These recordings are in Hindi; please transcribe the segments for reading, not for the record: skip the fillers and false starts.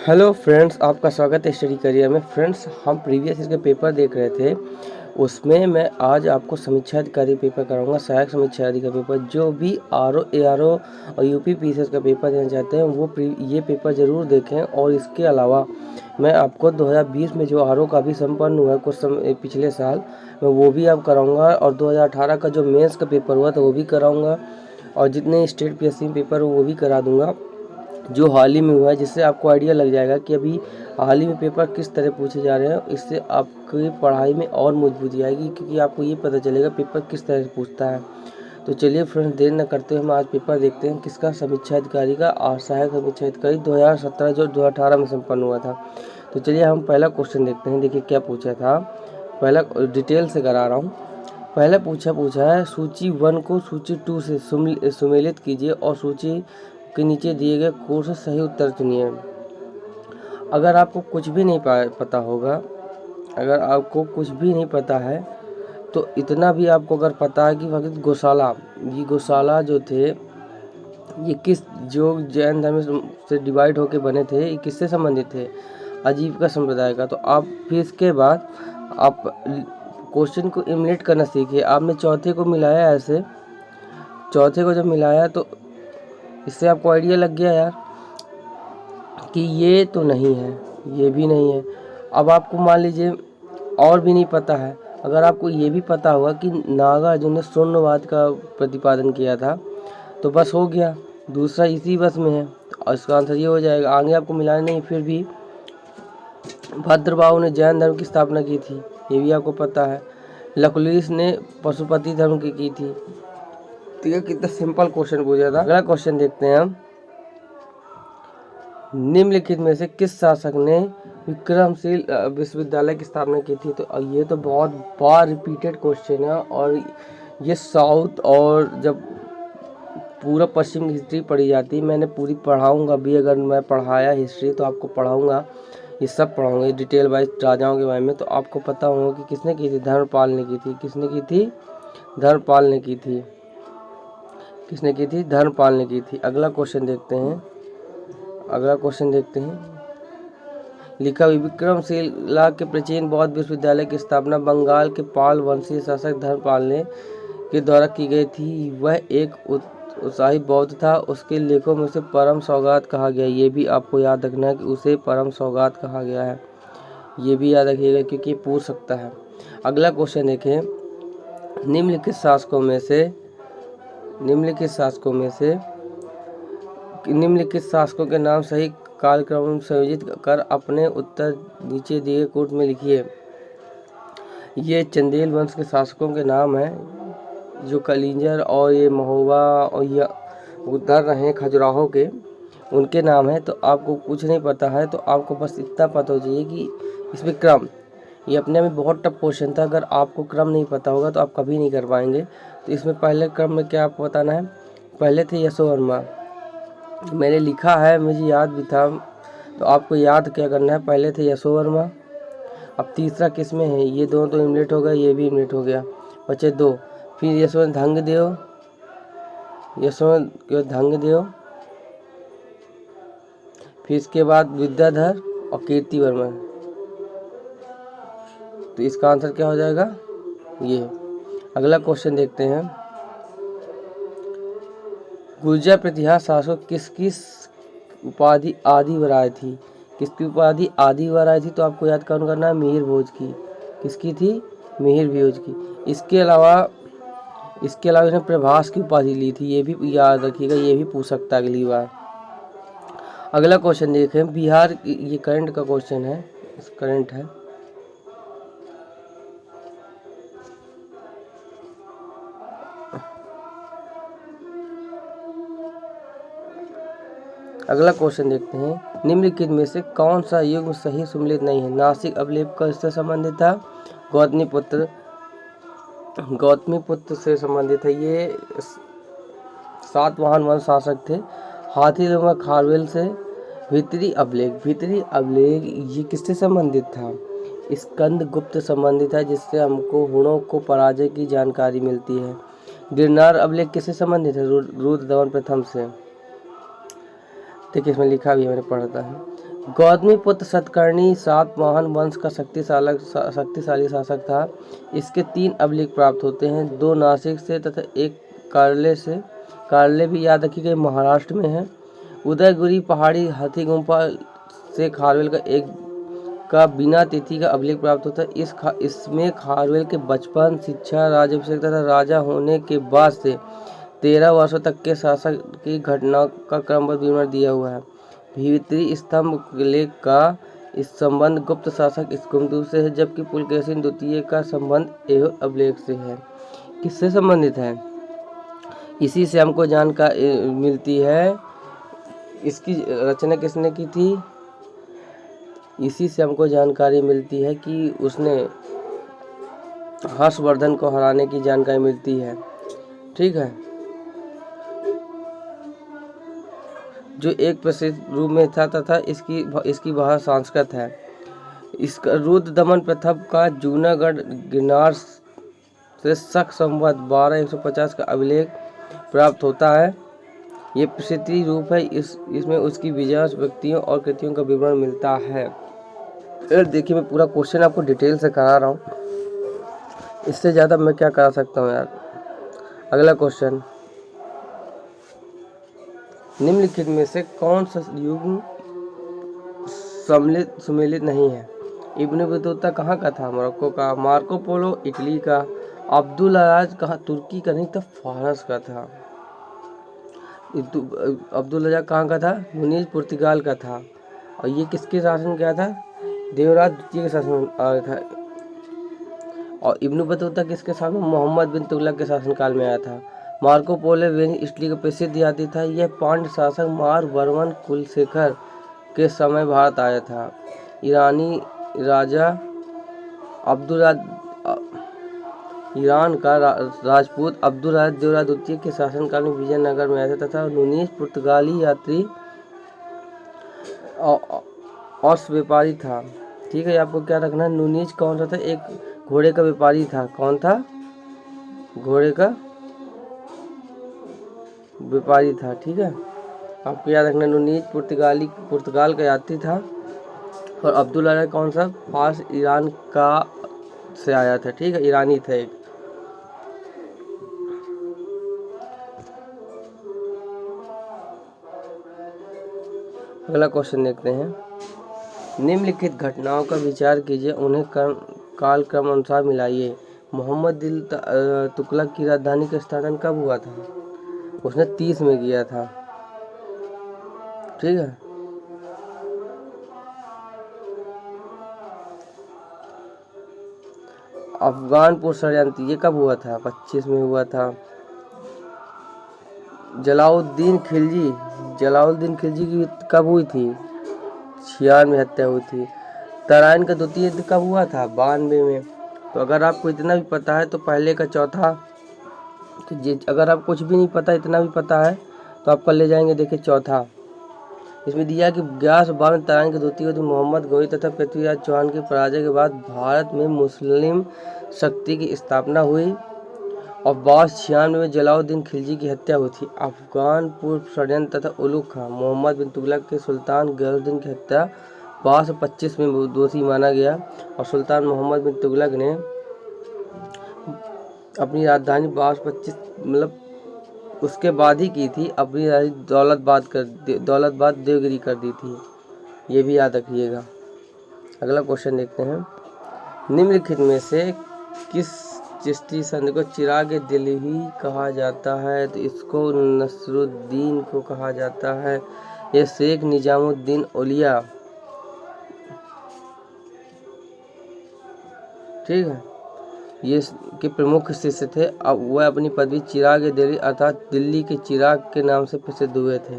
हेलो फ्रेंड्स, आपका स्वागत है स्टडी करियर में। फ्रेंड्स, हम प्रीवियस ईयर के पेपर देख रहे थे, उसमें मैं आज आपको समीक्षा अधिकारी पेपर कराऊंगा, सहायक समीक्षा अधिकारी का पेपर। जो भी आरओ एआरओ और यूपी पीसीएस का पेपर देना चाहते हैं वो ये पेपर ज़रूर देखें। और इसके अलावा मैं आपको 2020 में जो आरओ का भी संपन्न हुआ है कुछ समय पिछले साल, मैं वो भी आप कराऊँगा। और 2018 का जो मेंस का पेपर हुआ था वो भी कराऊँगा, और जितने स्टेट पीएससी पेपर वो भी करा दूँगा जो हाल ही में हुआ है, जिससे आपको आइडिया लग जाएगा कि अभी हाल ही में पेपर किस तरह पूछे जा रहे हैं। इससे आपकी पढ़ाई में और मजबूती आएगी, क्योंकि आपको ये पता चलेगा पेपर किस तरह से पूछता है। तो चलिए फ्रेंड्स, देर न करते हुए हम आज पेपर देखते हैं किसका, समीक्षा अधिकारी का और सहायक समीक्षा अधिकारी 2017 जो 2018 में संपन्न हुआ था। तो चलिए हम पहला क्वेश्चन देखते हैं। देखिए क्या पूछा था, पहला डिटेल से करा रहा हूँ। पहले पूछा है, सूची 1 को सूची 2 से सुमेलित कीजिए और सूची के नीचे दिए गए कोर्स से सही उत्तर चुनिए। अगर आपको कुछ भी नहीं पता होगा, अगर आपको कुछ भी नहीं पता है तो इतना भी आपको अगर पता है कि भगत गौशाला जो थे ये किस जो जैन धर्म से डिवाइड होके बने थे, ये किससे संबंधित थे, आजीविका संप्रदाय का। तो आप फिर इसके बाद आप क्वेश्चन को इमिनेट करना सीखिए। आपने चौथे को मिलाया, ऐसे चौथे को जब मिलाया तो इससे आपको आइडिया लग गया यार कि ये तो नहीं है, ये भी नहीं है। अब आपको मान लीजिए और भी नहीं पता है, अगर आपको ये भी पता होगा कि नागार्जुन ने शून्यवाद का प्रतिपादन किया था तो बस हो गया, दूसरा इसी बस में है और इसका आंसर ये हो जाएगा। आगे आपको मिलाना नहीं। फिर भी भद्रबाहु ने जैन धर्म की स्थापना की थी, ये भी आपको पता है। लकुलिस ने पशुपति धर्म की थी। तो ये कितना सिंपल क्वेश्चन पूछा था। अगला क्वेश्चन देखते हैं हम। निम्नलिखित में से किस शासक ने विक्रमशील विश्वविद्यालय की स्थापना की थी। तो ये तो बहुत बार रिपीटेड क्वेश्चन है, और ये साउथ और जब पूरा पश्चिम की हिस्ट्री पढ़ी जाती है, मैंने पूरी पढ़ाऊंगा भी। अगर मैं पढ़ाया हिस्ट्री तो आपको पढ़ाऊंगा, ये सब पढ़ाऊंगा डिटेल वाइज राजाओं के बारे में। तो आपको पता होगा कि किसने की थी, धर्मपाल ने की थी। किसने की थी, धर्मपाल ने की थी। किसने की थी, धर्मपाल ने की थी। अगला क्वेश्चन देखते हैं। लिखा हुआ विक्रमशिला के प्राचीन बौद्ध विश्वविद्यालय की स्थापना बंगाल के पाल वंशीय शासक धर्मपाल ने के द्वारा की गई थी। वह एक उत्साही बौद्ध था। उसके लेखों में से परम सौगात कहा गया। ये भी आपको याद रखना है कि उसे परम सौगात कहा गया है, ये भी याद रखिएगा क्योंकि पूछ सकता है। अगला क्वेश्चन देखें। निम्नलिखित शासकों के नाम सही कालक्रम में संयोजित कर अपने उत्तर नीचे दिए कोट में लिखिए। ये चंदेल वंश के शासकों के नाम हैं, जो कलिंजर और ये महोबा और ये उधर रहे खजुराहो के, उनके नाम है। तो आपको कुछ नहीं पता है तो आपको बस इतना पता हो चाहिए कि इसमें क्रम, ये अपने में बहुत टफ क्वेश्चन था। अगर आपको क्रम नहीं पता होगा तो आप कभी नहीं कर पाएंगे। तो इसमें पहले क्रम में क्या आपको बताना है। पहले थे यशोवर्मा, मैंने लिखा है, मुझे याद भी था। तो आपको याद क्या करना है, पहले थे यशोवर्मा। अब तीसरा किस में है, ये दोनों तो इमलेट हो गया, ये भी इमलेट हो गया, बचे दो। फिर यशवंत धंगदेव, फिर इसके बाद विद्याधर और कीर्ति वर्मा। तो इसका आंसर क्या हो जाएगा, ये। अगला क्वेश्चन देखते हैं। गुर्जर प्रतिहार शासक किसकी उपाधि आदिवराय थी। किसकी उपाधि आदिवराय थी, तो आपको याद करना है मिहिर भोज की। किसकी थी, मिहिर भोज की। इसके अलावा इसने प्रभास की उपाधि ली थी, ये भी याद रखिएगा, ये भी पूछ सकता है अगली बार। अगला क्वेश्चन देखें। बिहार, ये करंट का क्वेश्चन है, करंट है। अगला क्वेश्चन देखते हैं। निम्नलिखित में से कौन सा युग्म सही सुमेलित नहीं है। नासिक अवलेप का इससे संबंधित था, गौतमीपुत्र से संबंधित है। ये सातवाहन वंश शासक थे। हाथीदुमा खारवेल से। भीतरी अवलेख ये किससे संबंधित था, स्कंदगुप्त संबंधित है, जिससे हमको हुणों को पराजय की जानकारी मिलती है। गिरनार अवलेख किससे संबंधित है, रुद्रदमन प्रथम से। देखिए इसमें लिखा भी है, मैंने पढ़ा है। गौतमीपुत्र सतकर्णी सातवाहन वंश का शक्तिशाली शासक था। इसके 3 अभिलेख प्राप्त होते हैं, 2 नासिक से तथा एक कार्ले से। कार्ले भी याद रखी गई महाराष्ट्र में है। उदयगिरी पहाड़ी हाथी गुम्फा से खारवेल का बिना तिथि का अभिलेख प्राप्त होता है। इसमें खारवेल के बचपन, शिक्षा, राज्याभिषेक तथा राजा होने के बाद से 13 वर्षों तक के शासक की घटनाओं का क्रमबद्ध विवरण दिया हुआ है। भीतरी स्तंभ लेख का इस संबंध गुप्त शासक स्कुंदरू से है, जबकि पुलकेशिन द्वितीय का संबंध एहो अभिलेख से है। किससे संबंधित है? इसी से हमको जानकारी मिलती है। इसकी रचना किसने की थी? इसी से हमको जानकारी मिलती है कि उसने हर्षवर्धन को हराने की जानकारी मिलती है। ठीक है, जो एक प्रसिद्ध रूप में था तथा इसकी भाषा संस्कृत है। इसका रुद्र दमन प्रथम का जूनागढ़ गिरनार से शक संवत 1250 का अभिलेख प्राप्त होता है। ये प्रसिद्ध रूप है। इसमें उसकी विजय, व्यक्तियों और कृतियों का विवरण मिलता है। देखिए, मैं पूरा क्वेश्चन आपको डिटेल से करा रहा हूँ, इससे ज़्यादा मैं क्या करा सकता हूँ यार। अगला क्वेश्चन, निम्नलिखित में से कौन सा युग सुमेलित नहीं है? इब्न बतूता कहाँ का था? मोरक्को का। मार्को पोलो इटली का। अब्दुल अज़ाज कहाँ? तुर्की का नहीं था, फारस का था। अब्दुल अज़ाज कहाँ का था? यूनिस पुर्तगाल का था। और ये किसके शासन क्या था? देवराज द्वितीय के शासन आया था। और इब्न बतूता किसके शासन? मोहम्मद बिन तुगलक के शासनकाल में आया था। मार्को पोलो वेनिस इटली का प्रसिद्ध यात्री था। यह पांड्य शासक मारवर्मन कुलशेखर के समय भारत आया था। ईरानी राजा ईरान का राजपूत अब्दुल अज़ीज़ देवराज द्वितीय के शासनकाल में विजयनगर में आया था तथा नुनीस पुर्तगाली यात्री और व्यापारी था। ठीक है, आपको क्या रखना है? नुनीस कौन सा था? एक घोड़े का व्यापारी था। कौन था? घोड़े का व्यापारी था। ठीक है, आपको याद रखना। नुनीस पुर्तगाल का यात्री था। और अब्दुल अज़ीज़ कौन सा? फारस ईरान का से आया था। ठीक है, ईरानी था एक। अगला क्वेश्चन देखते हैं। निम्नलिखित घटनाओं का विचार कीजिए, उन्हें कालक्रम अनुसार मिलाइए। मोहम्मद बिन तुगलक की राजधानी का स्थापना कब हुआ था? उसने 30 में किया था। ठीक है, अफगानपुर षड्यंत्र ये कब हुआ था? 25 में हुआ था। जलालुद्दीन खिलजी की कब हुई थी? 96 में हत्या हुई थी। तराइन का द्वितीय युद्ध कब हुआ था? 92 में। तो अगर आपको इतना भी पता है तो पहले का चौथा, तो अगर आप कुछ भी नहीं पता, इतना भी पता है तो आप कर ले जाएंगे। देखिए चौथा, इसमें दिया कि 1152 तराइन के द्वितीय युद्ध मोहम्मद गौरी तथा पृथ्वीराज चौहान की पराजय के बाद भारत में मुस्लिम शक्ति की स्थापना हुई। और 1296 में जलालुद्दीन खिलजी की हत्या हुई थी। अफगानपुर षड्यंत्र तथा उलुग खां मोहम्मद बिन तुगलक के सुल्तान गयासुद्दीन की हत्या 1225 में दोषी माना गया। और सुल्तान मोहम्मद बिन तुगलक ने अपनी राजधानी 1225 मतलब उसके बाद ही की थी, अपनी राजधानी दौलताबाद देवगिरी कर दी थी। ये भी याद रखिएगा। अगला क्वेश्चन देखते हैं। निम्नलिखित में से किस चिश्ती संत को चिराग दिल्ली कहा जाता है? तो इसको नसरुद्दीन को कहा जाता है। यह शेख निजामुद्दीन औलिया, ठीक है, ये के प्रमुख शिष्य थे। अब वह अपनी पदवी चिराग दिल्ली अर्थात दिल्ली के चिराग के नाम से प्रसिद्ध हुए थे।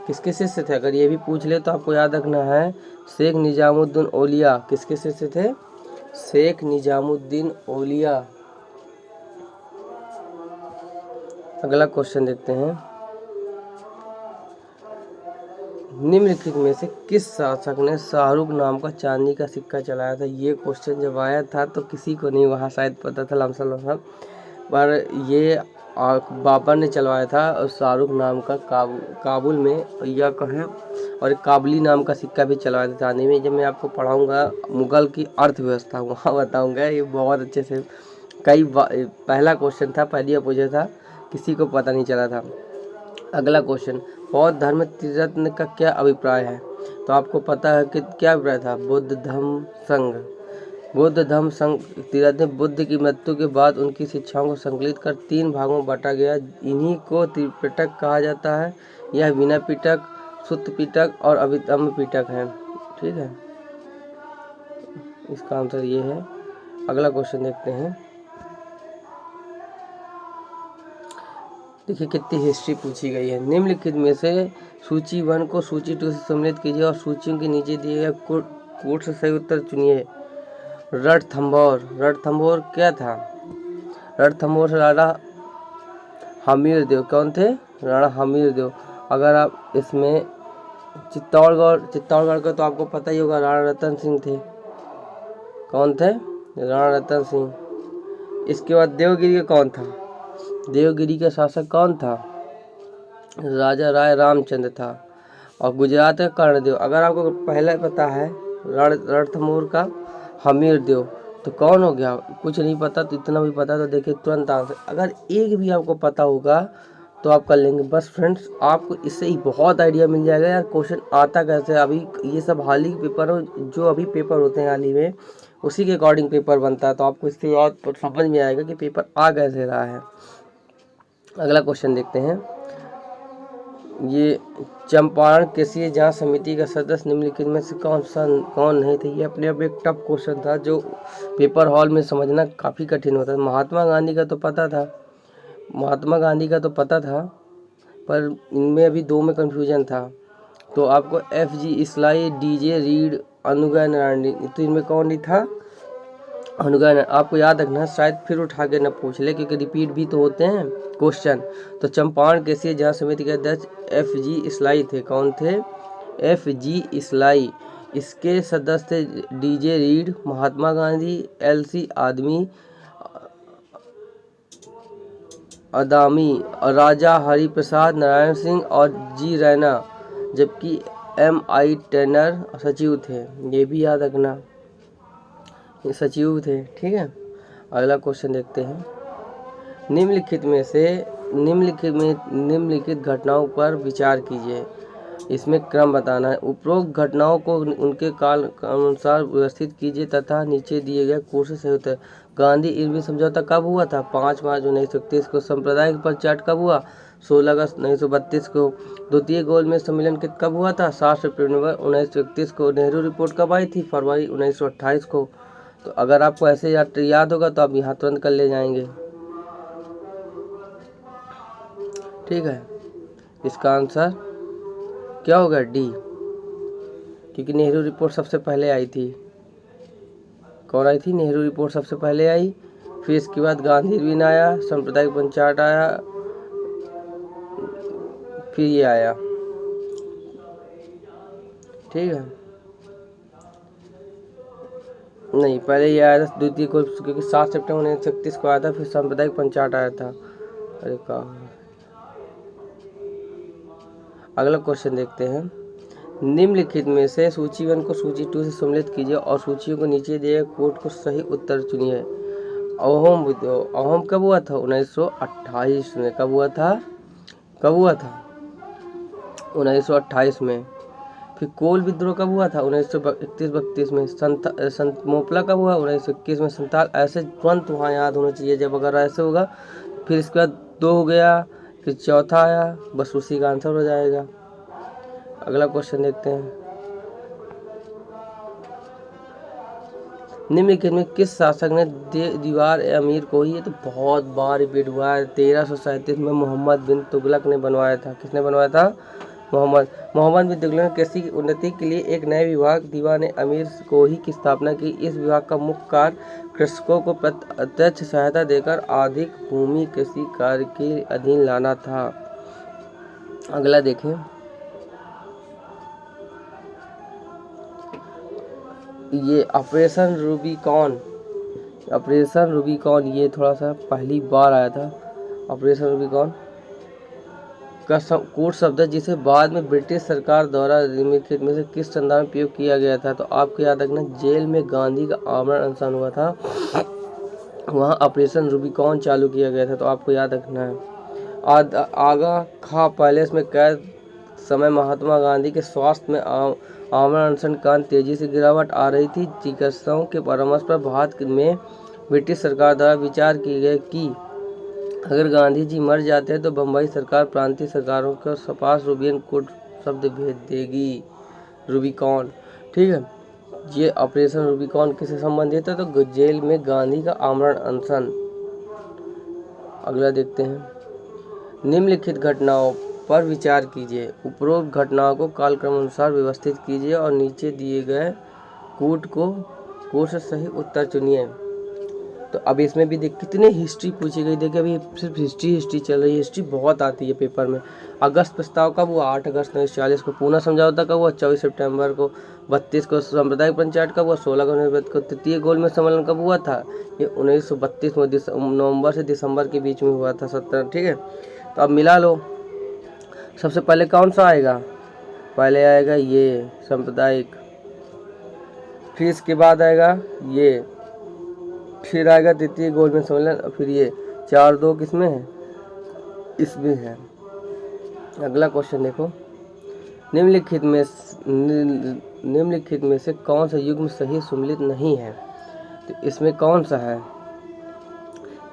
किसके शिष्य थे? अगर ये भी पूछ ले तो आपको याद रखना है, शेख निजामुद्दीन औलिया। किसके शिष्य थे? शेख निजामुद्दीन औलिया। अगला क्वेश्चन देखते हैं। निम्नलिखित में से किस शासक ने शाहरुख नाम का चांदी का सिक्का चलाया था? ये क्वेश्चन जब आया था तो किसी को नहीं वहाँ शायद पता था लमसम, पर ये बाबर ने चलवाया था, और शाहरुख नाम का काबुल में या कहें, और एक काबुली नाम का सिक्का भी चलवाया था चांदी में। जब मैं आपको पढ़ाऊँगा मुगल की अर्थव्यवस्था वहाँ बताऊँगा, ये बहुत अच्छे से पहला क्वेश्चन था, पहली बार पूछा था, किसी को पता नहीं चला था। अगला क्वेश्चन, बौद्ध धर्म त्रिरत्न का क्या अभिप्राय है? तो आपको पता है कि क्या अभिप्राय था? बुद्ध धम्म संघ। बुद्ध धम्म संघ त्रिरत्न बुद्ध की मृत्यु के बाद उनकी शिक्षाओं को संकलित कर 3 भागों में बांटा गया। इन्हीं को त्रिपिटक कहा जाता है। यह विनय पिटक, सुत्त पिटक और अभिधम्म पिटक है। ठीक है, इसका आंसर ये है। अगला क्वेश्चन देखते हैं। देखिए कितनी हिस्ट्री पूछी गई है। निम्नलिखित में से सूची 1 को सूची 2 से सम्मिलित कीजिए और सूचियों के नीचे दिए गए कोट से सही उत्तर चुनिए। रणथंभौर। रणथंभौर क्या था? रणथंभौर से राणा हमीरदेव। कौन थे? राणा हमीरदेव। अगर आप इसमें चित्तौड़गढ़ का तो आपको पता ही होगा, राणा रतन सिंह थे। कौन थे? राणा रतन सिंह। इसके बाद देवगिरी का कौन था? देवगिरी का शासक कौन था? राजा राय रामचंद्र था। और गुजरात का कर्णदेव। अगर आपको पहले पता है रणथंभौर का हमीरदेव, तो कौन हो गया? कुछ नहीं पता तो इतना भी पता, तो देखिए तुरंत आंसर। अगर एक भी आपको पता होगा तो आप कर लेंगे। बस फ्रेंड्स, आपको इससे ही बहुत आइडिया मिल जाएगा यार क्वेश्चन आता कैसे। अभी ये सब हाल ही पेपर हो, जो अभी पेपर होते हैं हाल ही में, उसी के अकॉर्डिंग पेपर बनता है, तो आपको इससे और समझ में आएगा कि पेपर आ कैसे रहा है। अगला क्वेश्चन देखते हैं। ये चंपारण कृषि जांच समिति का सदस्य निम्नलिखित में से कौन नहीं थे? ये अपने आप एक टफ क्वेश्चन था, जो पेपर हॉल में समझना काफ़ी कठिन होता है। महात्मा गांधी का तो पता था, पर इनमें अभी 2 में कंफ्यूजन था। तो आपको FG इस्लाई, DJ read, Anuga Narayan, तो इनमें कौन नहीं था? अनुगा। आपको याद रखना, शायद फिर उठा के न पूछ ले, क्योंकि रिपीट भी तो होते हैं क्वेश्चन। तो चंपारण कृषि जांच समिति के अध्यक्ष FG इस्लाई थे। कौन थे? FG इस्लाई। इसके सदस्य थे DJ read, Mahatma Gandhi, LC अदामी, राजा हरिप्रसाद नारायण सिंह और G रैना, जबकि MI टेनर सचिव थे। ये भी याद रखना, ये सचिव थे। ठीक है, अगला क्वेश्चन देखते हैं। निम्नलिखित घटनाओं पर विचार कीजिए। इसमें क्रम बताना है। उपरोक्त घटनाओं को उनके काल अनुसार व्यवस्थित कीजिए तथा नीचे दिए गए कोर्स से सही उत्तर। गांधी इरविन समझौता कब हुआ था? 5 मार्च 1931 को। सांप्रदायिक परिचाट कब हुआ? 16 अगस्त 1932 को। द्वितीय गोलमेज सम्मेलन कब हुआ था? 7 सितंबर 1931 को। नेहरू रिपोर्ट कब आई थी? फरवरी 1928 को। तो अगर आपको ऐसे याद होगा तो आप यहाँ तुरंत कर ले जाएंगे। ठीक है, इसका आंसर क्या होगा? D, क्योंकि नेहरू रिपोर्ट सबसे पहले आई थी। कौन आई थी? नेहरू रिपोर्ट सबसे पहले आई, फिर इसके बाद गांधी इरविन आया, सांप्रदायिक पंचायत आया, फिर ये आया। ठीक है, नहीं, पहले ये आया था द्वितीय को, क्योंकि 7 सितंबर 1931 को आया था, फिर सांप्रदायिक पंचायत आया था। अरे कहा। अगला क्वेश्चन देखते हैं। निम्नलिखित में से सूची 1 को सूची 2 से सम्मिलित कीजिए और सूचियों को नीचे दिए कोड को सही उत्तर चुनिए। अहोम कब हुआ था? 1928 में। कब हुआ था? 1928 में। फिर कोल विद्रोह कब हुआ था? 1931-32 में। मोपला कब हुआ? 1921 में। संताल। ऐसे तुरंत वहाँ याद होना चाहिए, जब अगर ऐसे होगा। फिर इसके बाद 2 हो गया, फिर चौथा आया, बस उसी का आंसर हो जाएगा। अगला क्वेश्चन देखते हैं। निम्नलिखित में किस शासक ने दीवार अमीर को, ये तो बहुत बार रिपीट हुआ है, 1337 में मोहम्मद बिन तुगलक ने बनवाया था। किसने बनवाया था? मोहम्मद बिन तुगलक ने कृषि की उन्नति के लिए एक नए विभाग दीवान अमीर को ही की स्थापना की। इस विभाग का मुख्य कार्य कृषकों को प्रत्यक्ष सहायता देकर अधिक भूमि कृषि कार्य के अधीन लाना था। अगला देखें। ये ऑपरेशन रूबिकॉन, ये थोड़ा सा पहली बार आया था। ऑपरेशन रूबिकॉन का कोड शब्द है जिसे बाद में ब्रिटिश सरकार द्वारा निम्नलिखित में से किस संदर्भ में उपयोग किया गया था। तो आपको याद रखना, जेल में गांधी का आमरण अनशन हुआ था, वहाँ ऑपरेशन रूबिकॉन चालू किया गया था, तो आपको याद रखना है। आगा खां पैलेस में कैद समय महात्मा गांधी के स्वास्थ्य में आमरण अनशन का तेजी से गिरावट आ रही थी। चिकित्सकों के परामर्श पर भारत में ब्रिटिश सरकार द्वारा विचार की गई कि अगर गांधी जी मर जाते हैं तो बम्बई सरकार प्रांतीय सरकारों के पास रूबियन कोड शब्द भेज देगी, रूबिकॉन। ठीक है, ये ऑपरेशन रूबिकॉन किससे संबंधित है, तो जेल में गांधी का आमरण अनशन। अगला देखते हैं, निम्नलिखित घटनाओं पर विचार कीजिए, उपरोक्त घटनाओं को कालक्रम अनुसार व्यवस्थित कीजिए और नीचे दिए गए कोड से सही उत्तर चुनिए। तो अब इसमें भी देख कितने हिस्ट्री पूछी गई, देखिए अभी सिर्फ हिस्ट्री चल रही है, हिस्ट्री बहुत आती है पेपर में। अगस्त प्रस्ताव कब हुआ, 8 अगस्त 1940 को। पूना समझौता कब हुआ, 24 सितंबर को। 32 को सांप्रदायिक पंचायत कब हुआ, 16 को। तृतीय गोलमेज सम्मेलन कब हुआ था, ये 1932 में नवंबर से दिसंबर के बीच में हुआ था, 17। ठीक है, तो अब मिला लो, सबसे पहले कौन सा आएगा, पहले आएगा ये सांप्रदायिक, फिर इसके बाद आएगा ये, फिर आएगा द्वितीय गोलमेज सम्मेलन, फिर ये 4-2 किसमें है, इसमें है। अगला क्वेश्चन देखो, निम्नलिखित में से कौन सा युग्म सही सम्मिलित नहीं है, तो इसमें कौन सा है।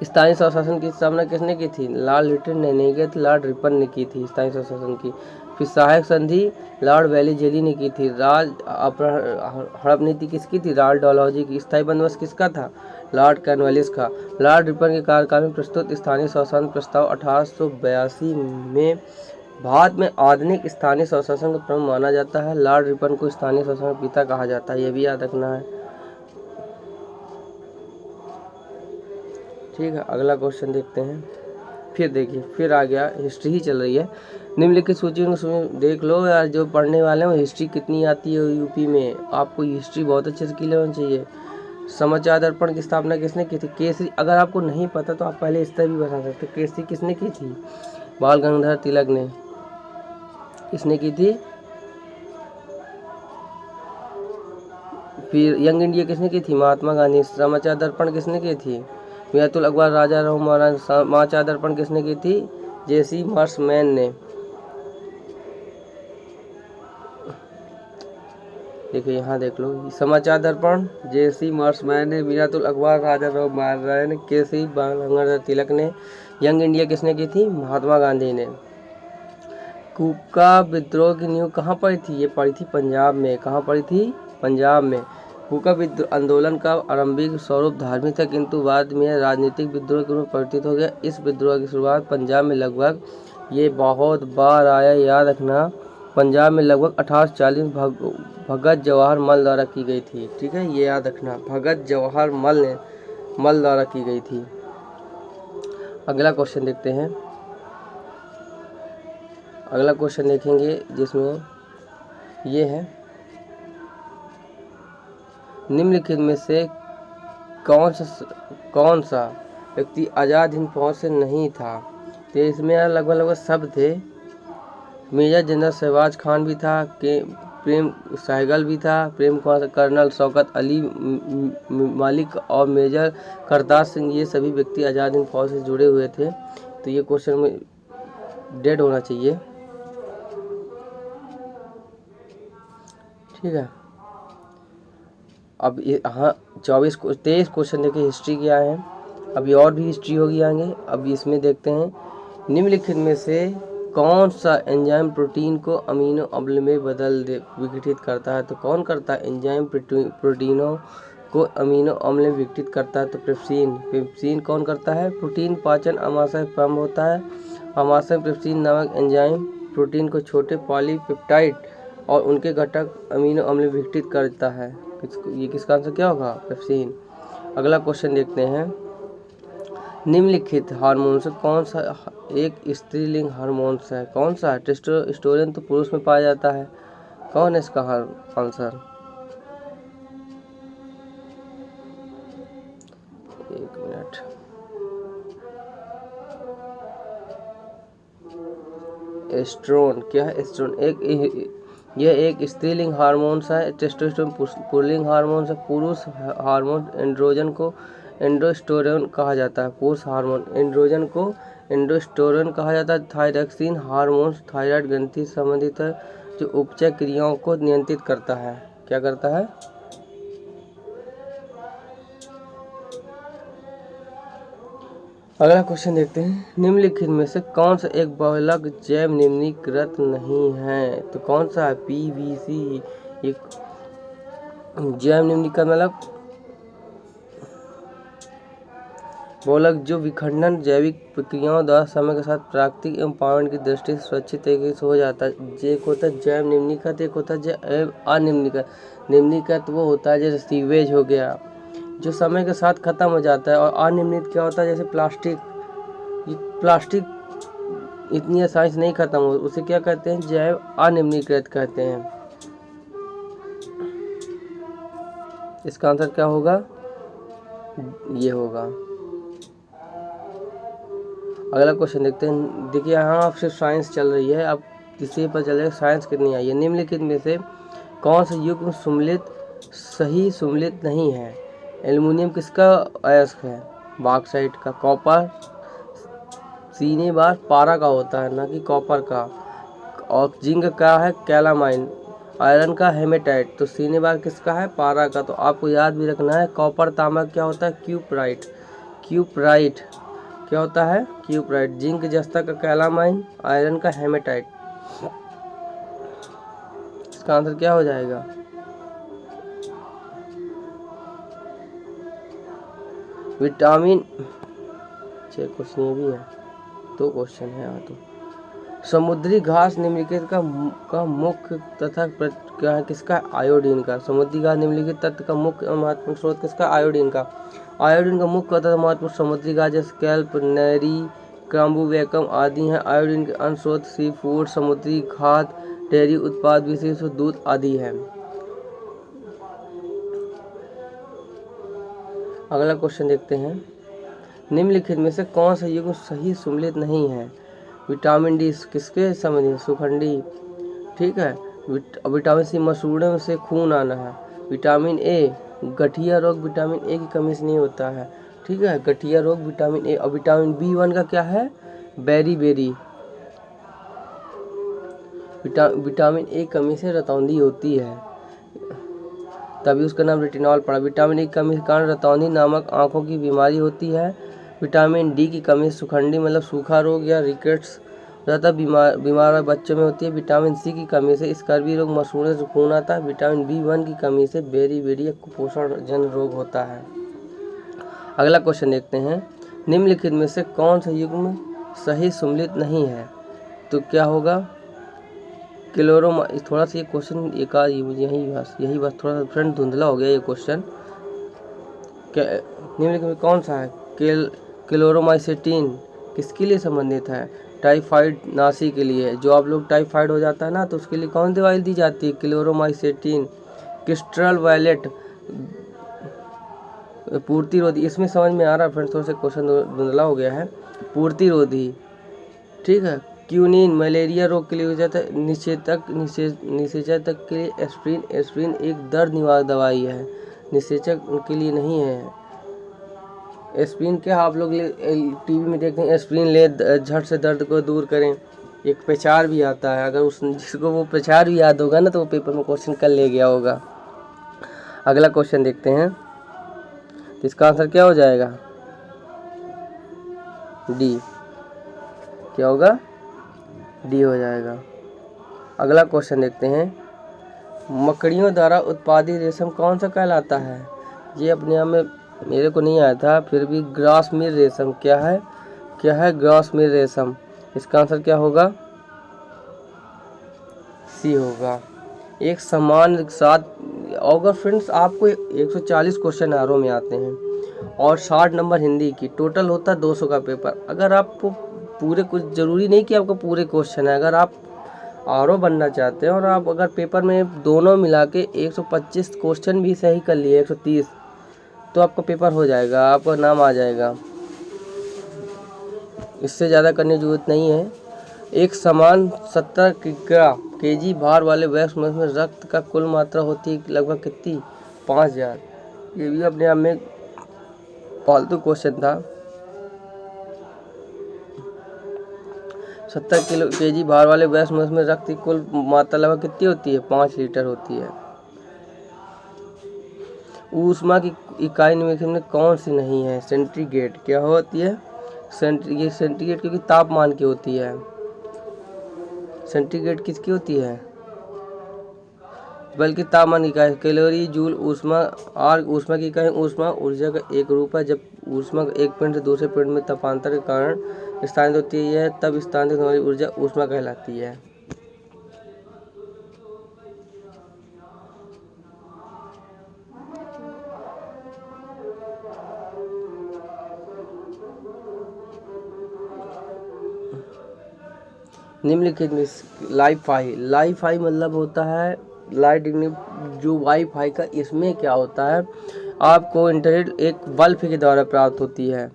स्थानीय स्वशासन की स्थापना किसने की थी, लॉर्ड लिटन ने नहीं की थी, लॉर्ड रिपन ने की थी स्थानीय स्वशासन की। फिर सहायक संधि लॉर्ड वेलीजेली ने की थी। राज हड़प नीति किसकी थी, लॉर्ड डलहौजी की। स्थायी बंदोबस्त किसका था, लॉर्ड कॉर्नवालिस का। लॉर्ड रिपन के कार्यकाल में प्रस्तुत स्थानीय स्वशासन प्रस्ताव 1882 में भारत में आधुनिक स्थानीय स्वशासन का प्रमुख माना जाता है। लॉर्ड रिपन को स्थानीय स्वशासन पिता कहा जाता है, यह भी याद रखना है। ठीक है, अगला क्वेश्चन देखते हैं। फिर देखिए, फिर आ गया, हिस्ट्री ही चल रही है। निम्नलिखित सूची में देख लो यार, जो पढ़ने वाले हैं हिस्ट्री कितनी आती है यूपी में, आपको हिस्ट्री बहुत अच्छे से क्लियर होनी चाहिए। समाचार दर्पण की स्थापना किसने की थी, केसरी। अगर आपको नहीं पता तो आप पहले इस तरह भी बता सकते, केसरी किसने की थी, बाल गंगाधर तिलक ने। किसने की थी, फिर यंग इंडिया किसने की थी, महात्मा गांधी। समाचार दर्पण किसने की थी, मियातुल अकबर राजा राव महाराज। समाचार दर्पण किसने की थी, जेसी मार्शमैन ने। देखिए यहाँ देख लो, समाचार दर्पण जेसी मार्शमैन ने, मियातुल अकबर राजा राव महाराज ने, केसरी बाल गंगाधर तिलक ने। यंग इंडिया किसने की थी, महात्मा गांधी ने। कूका विद्रोह की नींव कहाँ पड़ी थी, ये पड़ी थी पंजाब में। कहाँ पड़ी थी, पंजाब में। कूका विद्रोह आंदोलन का आरंभिक स्वरूप धार्मिक था, किंतु बाद में राजनीतिक विद्रोह के रूप में परिवर्तित हो गया। इस विद्रोह की शुरुआत पंजाब में लगभग, ये बहुत बार आया, याद रखना, पंजाब में लगभग 1840 भगत जवाहर मल द्वारा की गई थी। ठीक है, ये याद रखना, भगत जवाहर मल द्वारा की गई थी। अगला क्वेश्चन देखते हैं। अगला क्वेश्चन देखेंगे जिसमें ये है, निम्नलिखित में से कौन सा व्यक्ति आज़ाद हिंद फौज से नहीं था। तो इसमें यार लगभग सब थे। मेजर जनरल शहबाज खान भी था, प्रेम सहगल भी था, प्रेम कर्नल शौकत अली मालिक और मेजर करतार सिंह, ये सभी व्यक्ति आज़ाद हिंद फौज से जुड़े हुए थे। तो ये क्वेश्चन में डेड होना चाहिए। ठीक है, अब ये हाँ 23 क्वेश्चन देखिए हिस्ट्री के आए हैं। अभी और भी हिस्ट्री होगी आगे। अब इसमें देखते हैं, निम्नलिखित में से कौन सा एंजाइम प्रोटीन को अमीनो अम्ल में विघटित करता है। तो कौन करता है, एंजाइम प्रोटीनों को अमीनो अम्ल में विघटित करता है, तो पेप्सिन कौन करता है। प्रोटीन पाचन अमाशय प्रारंभ होता है। अमाशय पेप्सिन नामक एंजाइम प्रोटीन को छोटे पॉलीपेप्टाइड और उनके घटक अमीनो अम्ल में विघटित करता है। ये किसका आंसर क्या होगा, पेप्सिन। अगला क्वेश्चन देखते हैं, निम्नलिखित हार्मोन से कौन सा एक स्त्रीलिंग हार्मोन्स है। कौन सा है, टेस्टोस्टेरोन तो पुरुष में पाया जाता है। कौन है इसका आंसर, एक मिनट, एस्ट्रोन। क्या है एस्ट्रोन? यह एक स्त्रीलिंग हार्मोन्स है। टेस्टोस्टेरोन पुल्लिंग हार्मोन्स है। पुरुष हार्मोन एंड्रोजन को एंडोस्टेरोन कहा जाता है। पुरुष हार्मोन एंड्रोजन को एंडोस्टेरोन कहा जाता है। थायरॉक्सिन हार्मोन्स थायराइड ग्रंथि से संबंधित है, जो उपचय क्रियाओं को नियंत्रित करता है। क्या करता है? अगला क्वेश्चन देखते हैं। निम्नलिखित में से कौन सा एक बहुलक जैव निम्नीकृत नहीं है? तो कौन सा है? PVC। एक जैव निम्नीकृत मतलब बहुलक जो विखंडन जैविक प्रक्रियाओं द्वारा समय के साथ प्राकृतिक एवं पर्यावरण की दृष्टि से सुरक्षित तरीके से हो जाता है। एक होता है जैव निम्नीकृत, एक होता है जैव अनिम्नीकृत। निम्नीकृत वो होता है जैसे सीवेज हो गया, जो समय के साथ खत्म हो जाता है। और अनिम्नीकृत क्या होता है? जैसे प्लास्टिक। ये प्लास्टिक इतनी आसानी से नहीं खत्म हो, उसे क्या कहते हैं? जैव अनिम्नीकृत कहते हैं। इसका आंसर क्या होगा? ये होगा। अगला क्वेश्चन देखते हैं। देखिए यहाँ आप सिर्फ साइंस चल रही है, अब इसी पर चलेगा साइंस कितनी आई है। निम्नलिखित में से कौन सा युग्म सुमेलित सही सुमेलित नहीं है? एल्युमिनियम किसका अयस्क है? बॉक्साइट का। कॉपर सीने बार पारा का होता है, ना कि कॉपर का। और जिंक का है? कैलामाइन। आयरन का हेमेटाइट। तो सीने बार किसका है? पारा का। तो आपको याद भी रखना है। कॉपर तांबा क्या होता है? क्यूपराइट। क्यूपराइट क्या होता है? क्यूपराइट। जिंक जस्ता का कैलामाइन, आयरन का हेमेटाइट। इसका आंसर क्या हो जाएगा? विटामिन। क्वेश्चन ये भी है, 2 क्वेश्चन है यहाँ तो। समुद्री घास निम्नलिखित का मुख्य तथा क्या है? किसका? आयोडीन का। समुद्री घास निम्नलिखित तत्व का मुख्य महत्वपूर्ण स्रोत किसका? आयोडीन का। आयोडीन का मुख्य तथा महत्वपूर्ण समुद्री घास जैसे कैल्प, नेरी, क्राम्बुवेकम आदि हैं। आयोडीन के अन्य स्रोत सी फूड, समुद्री खाद्य, डेयरी उत्पाद, विशेष दूध आदि है। अगला क्वेश्चन देखते हैं। निम्नलिखित में से कौन सा युग्म सही सुमेलित नहीं है? विटामिन डी किसके संबंधित? सुखंडी। ठीक है। विटामिन सी मसूड़े से खून आना है। विटामिन ए गठिया रोग विटामिन ए की कमी से नहीं होता है। ठीक है, गठिया रोग विटामिन ए। और विटामिन B1 का क्या है? बेरी। विटामिन ए कमी से रतौंधी होती है, तभी उसका नाम रेटिनॉल पड़ा। विटामिन ए की कमी के कारण रतौंधी नामक आंखों की बीमारी होती है। विटामिन डी की कमी से सुखंडी मतलब सूखा रोग या रिकेट्स ज़्यादा बीमार बच्चों में होती है। विटामिन सी की कमी से स्कर्वी रोग, मसूड़े से खून आता है। विटामिन B1 की कमी से बेरी या कुपोषण जन रोग होता है। अगला क्वेश्चन देखते हैं। निम्नलिखित में से कौन सा युग्म सही सुमेलित नहीं है? तो क्या होगा? थोड़ा सा ये क्वेश्चन यही बस थोड़ा सा फ्रेंड धुंधला हो गया ये क्वेश्चन। निम्नलिखित में कौन सा है? क्लोरोमाइसिटिन किसके लिए संबंधित है? टाइफाइड नासी के लिए। जो आप लोग टाइफाइड हो जाता है ना, तो उसके लिए कौन दवाई दी जाती है? क्लोरोमाइसिटिन। क्रिस्टल वायलेट पूर्तिरोधी। इसमें समझ में आ रहा है फ्रेंड्स, थोड़ा सा क्वेश्चन धुंधला हो गया है। पूर्तिरोधी। ठीक है। क्यूनिन मलेरिया रोग के लिए हो जाता है। निषेचक के लिए एस्प्रिन। एस्प्रिन एक दर्द निवारक दवाई है, निषेचक के लिए नहीं है। एस्प्रिन क्या आप लोग टीवी में देखते हैं, एस्प्रिन ले झट से दर्द को दूर करें। एक प्रचार भी आता है, अगर जिसको वो प्रचार भी याद होगा ना, तो वो पेपर में क्वेश्चन कर ले गया होगा। अगला क्वेश्चन देखते हैं। तो इसका आंसर क्या हो जाएगा? डी। क्या होगा? डी हो जाएगा। अगला क्वेश्चन देखते हैं। मकड़ियों द्वारा उत्पादित रेशम कौन सा कहलाता है? ये अपने आप में मेरे को नहीं आया था, फिर भी ग्रासमीर रेशम। क्या है ग्रासमीर रेशम? इसका आंसर क्या होगा? सी होगा। एक समान साथ। अगर फ्रेंड्स आपको 140 क्वेश्चन आर में आते हैं और 60 नंबर हिंदी की, टोटल होता है 200 का पेपर। अगर आपको पूरे, कुछ ज़रूरी नहीं कि आपको पूरे क्वेश्चन है, अगर आप आर बनना चाहते हैं और आप अगर पेपर में दोनों मिला के 125 क्वेश्चन भी सही कर लिए, 130, तो आपका पेपर हो जाएगा, आपका नाम आ जाएगा। इससे ज़्यादा करने की जरूरत नहीं है। एक समान 70 केजी भार वाले वैक्स में रक्त का कुल मात्रा होती है लगभग कितनी? 5000। ये भी अपने आप में फालतू क्वेश्चन था। 70 केजी भार वाले वैक्स में रक्त की कुल मात्रा लगभग कितनी होती है? 5 लीटर होती है। ऊष्मा की इकाई निम्नलिखित में कौन सी नहीं है? सेंटीग्रेड। क्या होती है? सेंटीग्रेड क्योंकि तापमान की होती है। सेंटीग्रेड किसकी होती है? बल्कि तापमान की इकाई। कैलोरी, जूल, ऊष्मा। आर्क ऊष्मा की इकाई। ऊष्मा ऊर्जा का एक रूप है। जब ऊष्मा एक पिंड से दूसरे पिंड में तापांतर के कारण स्थानांतरित होती है तब स्थानांतरित होने वाली ऊर्जा ऊष्मा कहलाती है। निम्नलिखित में लाइफाई मतलब होता है लाइट। जो वाईफाई का इसमें क्या होता है, आपको इंटरनेट एक बल्ब के द्वारा प्राप्त होती है।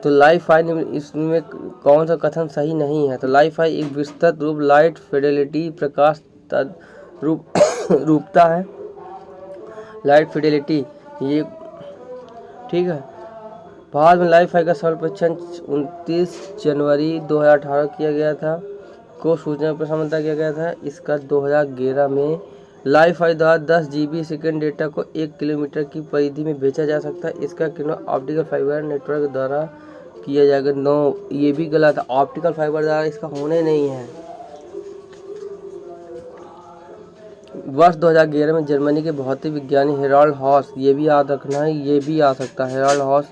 तो लाइफाई इसमें कौन सा कथन सही नहीं है? तो लाइफाई एक विस्तृत रूप लाइट फिडेलिटी प्रकाश रूपता है। लाइट फिडेलिटी ये ठीक है। भारत में लाइफाई का सफल परीक्षण 29 जनवरी 2018 किया गया था। को सूचना प्रसारण मंत्रालय किया गया था। इसका 2011 में लाइफाई द्वारा 10 GB सेकेंड डेटा को 1 किलोमीटर की परिधि में भेजा जा सकता है। इसका किरण ऑप्टिकल फाइबर नेटवर्क द्वारा किया जाएगा। नो, ये भी गलत है। ऑप्टिकल फाइबर द्वारा इसका होने नहीं है। वर्ष 2011 में जर्मनी के भौतिक विज्ञानी हेराल्ड हॉस, ये भी याद रखना है, ये भी आ सकता है, हेराल्ड हॉस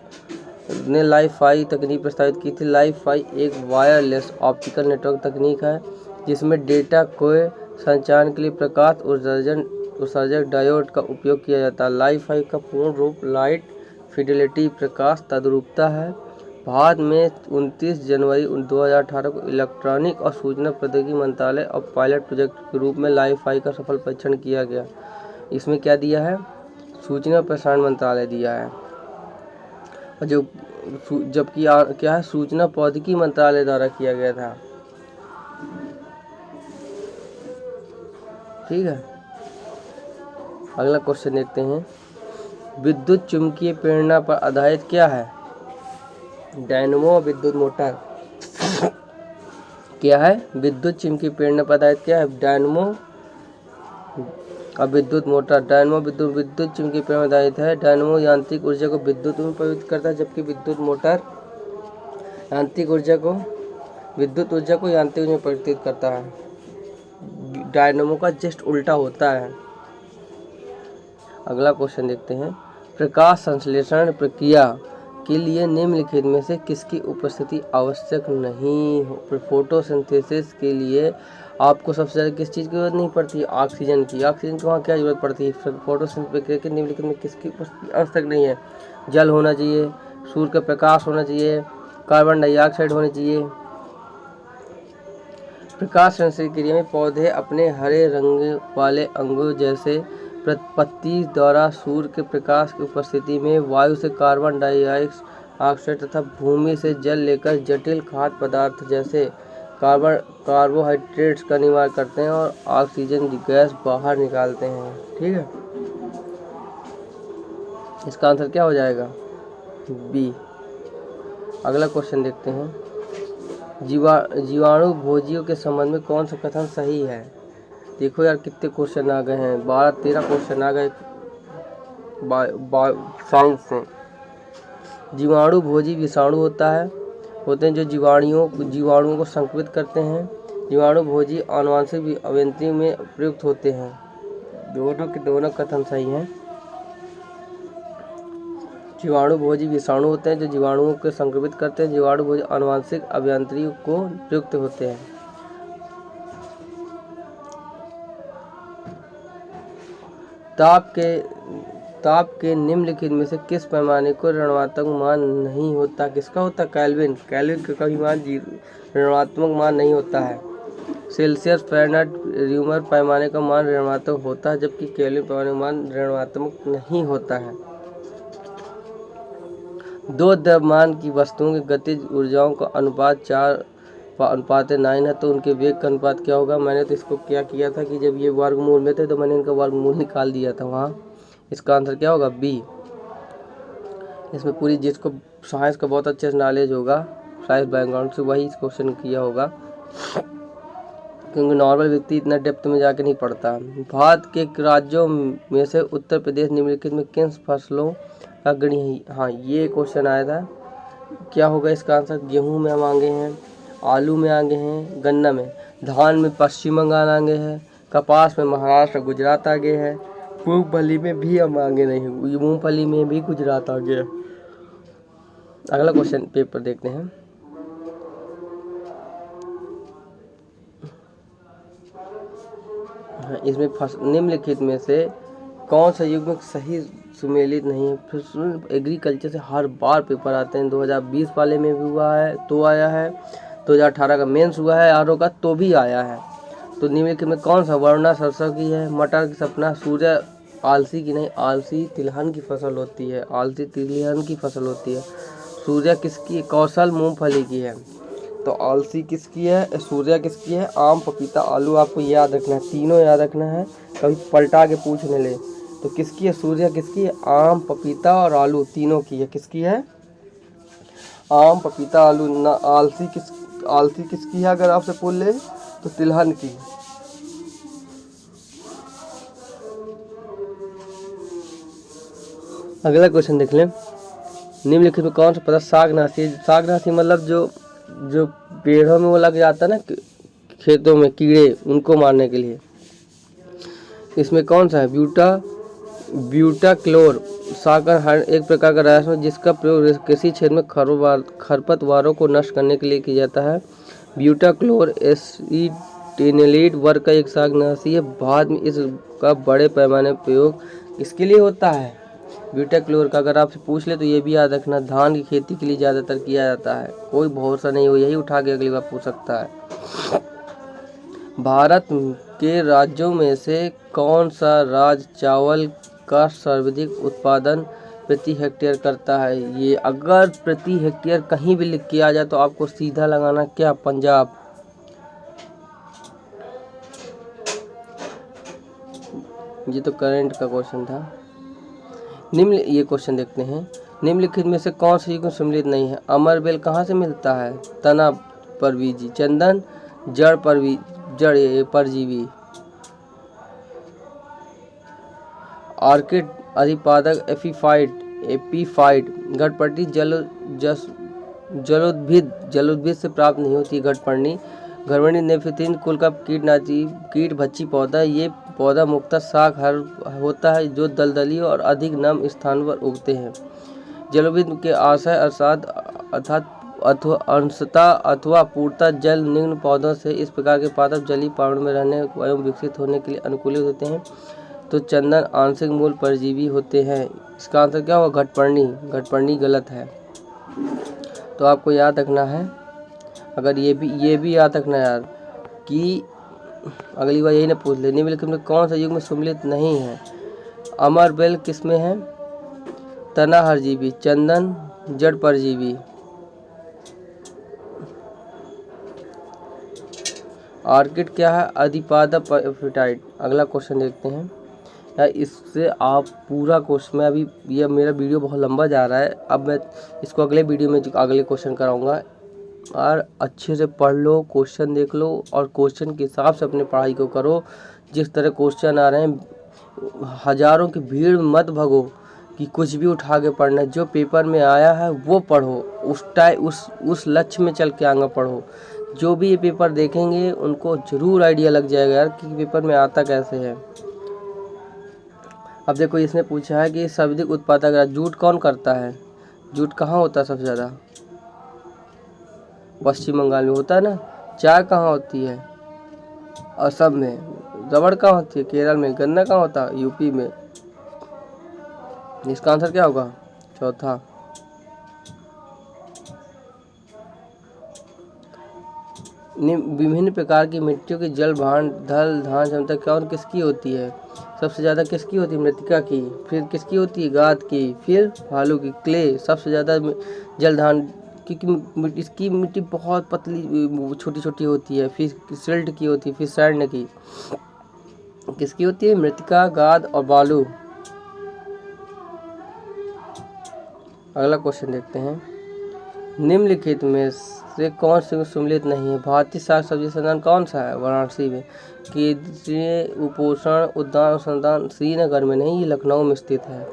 ने लाइफाई तकनीक प्रस्तावित की थी। लाइफाई एक वायरलेस ऑप्टिकल नेटवर्क तकनीक है जिसमें डेटा को संचार के लिए प्रकाश उत्सर्जक डायोड का उपयोग किया जाता है। लाइफाई का पूर्ण रूप लाइट फिडेलिटी प्रकाश तद्रुपता है। भारत में 29 जनवरी 2018 को इलेक्ट्रॉनिक और सूचना प्रौद्योगिकी मंत्रालय और पायलट प्रोजेक्ट के रूप में लाइफाई का सफल परीक्षण किया गया। इसमें क्या दिया है? सूचना प्रसारण मंत्रालय दिया है। और जबकि क्या है, सूचना प्रौद्योगिकी मंत्रालय द्वारा किया गया था। ठीक है, अगला क्वेश्चन देखते हैं। विद्युत चुम्बकीय प्रेरणा पर आधारित क्या है? डायनेमो विद्युत मोटर। क्या है? विद्युत चुम्बकीय प्रेरणा पर आधारित क्या है? डायनेमो और विद्युत मोटर। डायनेमो विद्युत चुम्बकीय प्रेरणा पर आधारित है। डायनेमो यांत्रिक ऊर्जा को विद्युत में परिवर्तित करता है, जबकि विद्युत मोटर यांत्रिक ऊर्जा को विद्युत ऊर्जा को यांत्रिक में परिवर्तित करता है। डायनेमो का जस्ट उल्टा होता है। अगला क्वेश्चन देखते हैं। प्रकाश संश्लेषण प्रक्रिया के लिए निम्नलिखित में से किसकी उपस्थिति आवश्यक नहीं हो? फोटोसिंथेसिस के लिए आपको सबसे ज़्यादा किस चीज़ की जरूरत नहीं पड़ती है? ऑक्सीजन की। ऑक्सीजन की वहाँ क्या जरूरत पड़ती है? फोटोसिंथेसिस प्रक्रिया के निम्नलिखित में किसकी उपस्थिति आवश्यक नहीं है? जल होना चाहिए, सूर्य का प्रकाश होना चाहिए, कार्बन डाइऑक्साइड होनी चाहिए। प्रकाश संश्लेषण क्रिया में पौधे अपने हरे रंग वाले अंगों जैसे पत्ती द्वारा सूर्य के प्रकाश की उपस्थिति में वायु से कार्बन डाइऑक्साइड तथा भूमि से जल लेकर जटिल खाद्य पदार्थ जैसे कार्बोहाइड्रेट्स का निर्माण करते हैं और ऑक्सीजन की गैस बाहर निकालते हैं। ठीक है, इसका आंसर क्या हो जाएगा? बी। अगला क्वेश्चन देखते हैं। जीवाणु भोजियों के संबंध में कौन सा कथन सही है? देखो यार कितने क्वेश्चन आ गए हैं, 12-13 क्वेश्चन आ गए साइंस से। जीवाणु भोजी विषाणु होते हैं जो जीवाणुओं को संक्रमित करते हैं। जीवाणु भोजी आनुवंशिक अभियांत्रिकी में प्रयुक्त होते हैं। दोनों के दोनों कथन सही हैं। जीवाणु भोजी विषाणु होते हैं जो जीवाणुओं को संक्रमित करते हैं। जीवाणु भोजी आनुवंशिक अभियांत्रिकी को प्रयुक्त होते हैं। ताप के निम्नलिखित में से किस पैमाने को ऋणात्मक मान नहीं होता? किसका होता? कैल्विन का कभी मान ऋणात्मक मान नहीं होता है। सेल्सियस, फ़ारेनहाइट, र्यूमर पैमाने का मान ऋणात्मक होता है, जबकि केल्विन पैमाने का मान ऋणात्मक नहीं होता है। दो द्रव्यमान की वस्तुओं की गतिज ऊर्जाओं का अनुपात अनुपात 9 है तो उनके वेग का अनुपात क्या होगा। मैंने तो इसको क्या किया था कि जब ये वर्गमूल में थे तो मैंने इनका वर्गमूल निकाल दिया था वहाँ। इसका आंसर क्या होगा, बी। इसमें पूरी जिसको साइंस का बहुत अच्छे से नॉलेज होगा, साइंस बैकग्राउंड से, वही इस क्वेश्चन किया होगा, क्योंकि नॉर्मल व्यक्ति इतना डेप्थ में जाके नहीं पढ़ता। भारत के राज्यों में से उत्तर प्रदेश निम्नलिखित में किन फसलों का अग्रणी है। हाँ, ये क्वेश्चन आया था। क्या होगा इसका आंसर, गेहूं में हम आगे हैं, आलू में आगे हैं, गन्ना में, धान में पश्चिम बंगाल आगे है, कपास में महाराष्ट्र गुजरात आगे है, मूंगफली में भी हम आगे नहीं हैं, मूंगफली में भी गुजरात आगे है। अगला क्वेश्चन पेपर देखते हैं। इसमें निम्नलिखित में से कौन सा युग्मक सही सुमेलित नहीं है। फिर एग्रीकल्चर से हर बार पेपर आते हैं, 2020 वाले में भी हुआ है तो आया है, 2018 का मेंस हुआ है आरओ का तो भी आया है। तो निम्नलिखित में कौन सा, वरुणा सरसों की है, मटर की सपना, सूर्य आलसी की नहीं, आलसी तिलहन की फसल होती है, आलसी तिलहन की फसल होती है। सूर्य किसकी, कौशल मूंगफली की है। तो आलसी किसकी है, सूर्या किसकी है, आम पपीता आलू। आपको याद रखना है, तीनों याद रखना है, कभी पलटा के पूछने ले तो किसकी है, सूर्या किसकी है, आम पपीता और आलू तीनों की है। किसकी है, आम पपीता आलू ना। आलसी किसकी है अगर आपसे पूछ ले तो तिलहन की। अगला क्वेश्चन देख लें। निम्नलिखित में कौन सा पदार्थ शाकनाशी है। शाकनाशी मतलब जो पेड़ों में वो लग जाता है ना, खेतों में कीड़े, उनको मारने के लिए। इसमें कौन सा है, ब्यूटाक्लोर। शाकर हर एक प्रकार का रासायनिक जिसका प्रयोग किसी क्षेत्र में खरपतवारों को नष्ट करने के लिए किया जाता है। ब्यूटाक्लोर एसिटिनेलेट वर्ग का एक शाकनाशी है। बाद में इसका बड़े पैमाने पर प्रयोग इसके लिए होता है, ब्यूटाक्लोर का। अगर आपसे पूछ ले तो ये भी याद रखना, धान की खेती के लिए ज़्यादातर किया जाता है। कोई भरोसा नहीं हो, यही उठा के अगली बार पूछ सकता है। भारत के राज्यों में से कौन सा राज्य चावल का सर्वाधिक उत्पादन प्रति हेक्टेयर करता है। ये अगर प्रति हेक्टेयर कहीं भी लिख के आ जाए तो आपको सीधा लगाना क्या, पंजाब। ये तो करंट का क्वेश्चन था। ये क्वेश्चन देखते हैं। निम्नलिखित में से कौन सा युग्म सम्मिलित नहीं है। अमरबेल कहाँ से मिलता है, तना परजीवी, चंदन जड़ परजीवी, ऑर्किड अधिपादक एपीफाइट, घटपर्णी जलोद्भिद से प्राप्त नहीं होती घटपर्णी। घरवनी नेफिथिन कुल का कीट भक्षी पौधा। ये पौधा मुख्यतः शाक होता है जो दलदली और अधिक नम स्थान पर उगते हैं। जलोद्भिद के आशय अंशतः अथवा पूर्णतः जल निम्न पौधों से इस प्रकार के पादप जलीय पर्यावरण में रहने एवं विकसित होने के लिए अनुकूलित होते हैं। तो चंदन आंशिक मूल परजीवी होते हैं। इसका आंसर क्या होगा, घटपर्णी गलत है। तो आपको याद रखना है, अगर ये भी याद रखना यार कि अगली बार यही ना पूछ ले। निम्नलिखित में कौन सा युग्म सम्मिलित नहीं है। अमरबेल किसमें है, तना हरजीवी, चंदन जड़ परजीवी, ऑर्किड क्या है, अधिपादक एपीफाइट। अगला क्वेश्चन देखते हैं यार, इससे आप पूरा क्वेश्चन में, अभी यह मेरा वीडियो बहुत लंबा जा रहा है, अब मैं इसको अगले वीडियो में अगले क्वेश्चन कराऊंगा। और अच्छे से पढ़ लो, क्वेश्चन देख लो और क्वेश्चन के हिसाब से अपनी पढ़ाई को करो। जिस तरह क्वेश्चन आ रहे हैं, हज़ारों की भीड़ मत भगो कि कुछ भी उठा के पढ़ना। जो पेपर में आया है वो पढ़ो, उस लक्ष्य में चल के आगे पढ़ो। जो भी ये पेपर देखेंगे उनको जरूर आइडिया लग जाएगा यार कि पेपर में आता कैसे है। अब देखो, इसने पूछा है कि सर्वाधिक उत्पादक जूट कौन करता है। जूट कहाँ होता है सबसे ज़्यादा, पश्चिम बंगाल में होता है ना। चाय कहाँ होती है, असम में। रबड़ कहाँ होती है, केरल में। गन्ना कहाँ होता है, यूपी में। इसका आंसर क्या होगा, चौथा। विभिन्न प्रकार की मिट्टियों की जल धारण क्षमता कौन किसकी होती है। सबसे ज़्यादा किसकी होती है, मृतिका की। फिर किसकी होती है, गाद की। फिर भालू की, क्ले। सबसे ज़्यादा जल धारण क्योंकि इसकी मिट्टी बहुत पतली छोटी छोटी होती है, फिर सिल्ट की होती है, फिर सैंड की। किसकी होती है? मृतिका, गाद और बालू। अगला क्वेश्चन देखते हैं, निम्नलिखित में से कौन से सम्मिलित नहीं है? भारतीय साग सब्जी संस्थान कौन सा है? वाराणसी में। केंद्रीय उपोषण उद्यान अनुसंधान श्रीनगर में नहीं, ये लखनऊ में स्थित है।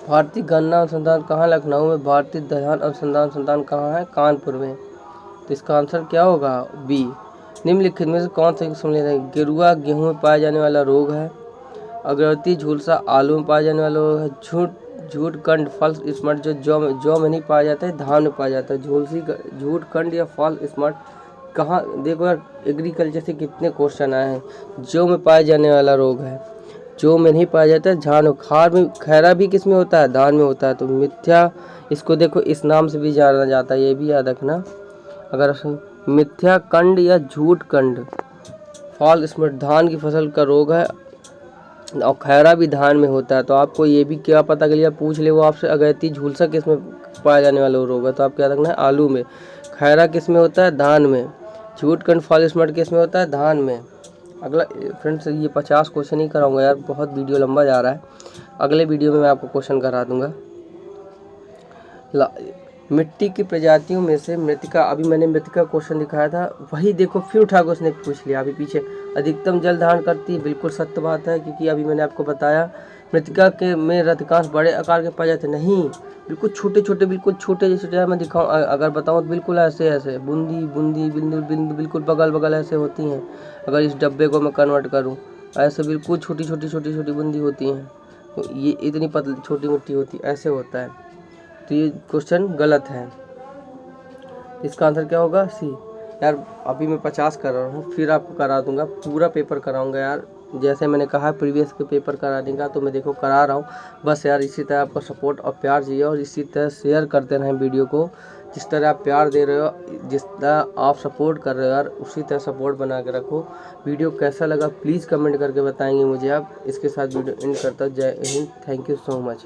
भारतीय गन्ना अनुसंधान कहाँ? लखनऊ में। भारतीय दलहन अनुसंधान संस्थान कहाँ है? कानपुर में। तो इसका आंसर क्या होगा? बी। निम्नलिखित में से कौन सा सम्मिलित है? गेरुआ गेहूं में पाया जाने वाला रोग है। अगरबत्ती झुलसा आलू में पाया जाने वाला रोग है। झूठ कंड फॉल्स स्मार्ट जो जौ में नहीं पाया जाता है, धान में पाया जाता है। झूठ कंड या फॉल्स स्मार्ट कहाँ? देखो यार, एग्रीकल्चर से कितने क्वेश्चन आए हैं। जौ में पाया जाने वाला रोग है, जौ में नहीं पाया जाता है, धान में। खार में खैरा भी किस में होता है? धान में होता है। तो मिथ्या, इसको देखो इस नाम से भी जाना जाता है, ये भी याद रखना। अगर मिथ्या कंड या झूठ कंड, फॉल स्मार्ट धान की फसल का रोग है, और खैरा भी धान में होता है। तो आपको ये भी क्या पता चलिए, पूछ ले वो आपसे, अगैती झुलसा किस में पाया जाने वाला रोग है? तो आप क्या रखना है? आलू में। खैरा किस में होता है? धान में। झूठ कंड फॉल स्मार्ट किस में होता है? धान में। अगला फ्रेंड्स, ये 50 क्वेश्चन ही कराऊंगा यार, बहुत वीडियो लंबा जा रहा है। अगले वीडियो में मैं आपको क्वेश्चन करा दूंगा। मिट्टी की प्रजातियों में से मृतिका, अभी मैंने मृतिका क्वेश्चन दिखाया था, वही देखो फिर उठा के उसने पूछ लिया अभी पीछे। अधिकतम जल धारण करती है, बिल्कुल सत्य बात है, क्योंकि अभी मैंने आपको बताया मृतिका के में अधिकांश बड़े आकार के पाए जाते नहीं, बिल्कुल छोटे छोटे, बिल्कुल छोटे छोटे। मैं दिखाऊँ अगर बताऊँ तो बिल्कुल ऐसे ऐसे बूंदी बूंदी बिंदु बिंदु बिल्कुल बगल बगल ऐसे होती हैं। अगर इस डब्बे को मैं कन्वर्ट करूँ, ऐसे बिल्कुल छोटी छोटी छोटी छोटी बूंदी होती हैं। तो ये इतनी पतली छोटी मिट्टी होती है, ऐसे होता है। तो ये क्वेश्चन गलत है। इसका आंसर क्या होगा? सी। यार अभी मैं 50 कर रहा हूँ, फिर आपको करा दूंगा, पूरा पेपर कराऊंगा यार। जैसे मैंने कहा प्रीवियस के पेपर करा देंगे, तो मैं देखो करा रहा हूँ। बस यार इसी तरह आपका सपोर्ट और प्यार चाहिए, और इसी तरह शेयर करते रहें वीडियो को। जिस तरह आप प्यार दे रहे हो, जिस तरह आप सपोर्ट कर रहे हो यार, उसी तरह सपोर्ट बना के रखो। वीडियो कैसा लगा प्लीज़ कमेंट करके बताएंगे मुझे आप। इसके साथ वीडियो एंड करता हूँ। जय Hind, thank you so much.